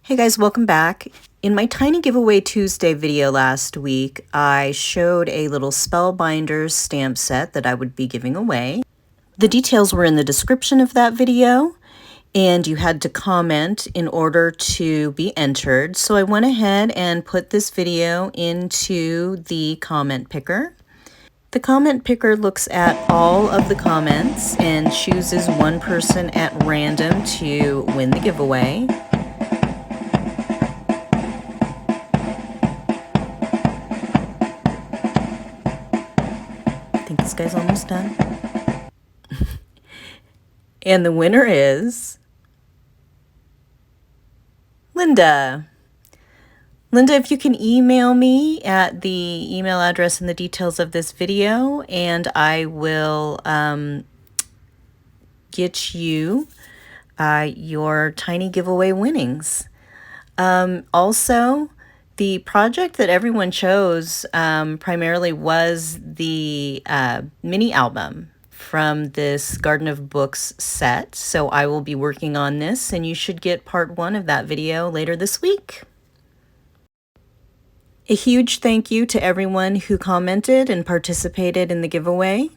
Hey guys, welcome back. In my Tiny Giveaway Tuesday video last week, I showed a little Spellbinders stamp set that I would be giving away. The details were in the description of that video, and you had to comment in order to be entered. So I went ahead and put this video into the comment picker. The comment picker looks at all of the comments and chooses one person at random to win the giveaway. I think this guy's almost done. And the winner is Linda. Linda, if you can email me at the email address in the details of this video, and I will get you your tiny giveaway winnings. Also, the project that everyone chose primarily was the mini album from this Garden of Books set. So I will be working on this, and you should get part 1 of that video later this week. A huge thank you to everyone who commented and participated in the giveaway.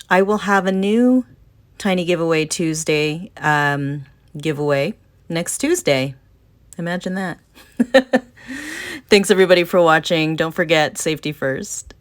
I will have a new Tiny Giveaway Tuesday giveaway next Tuesday. Imagine that. Thanks everybody for watching. Don't forget, safety first.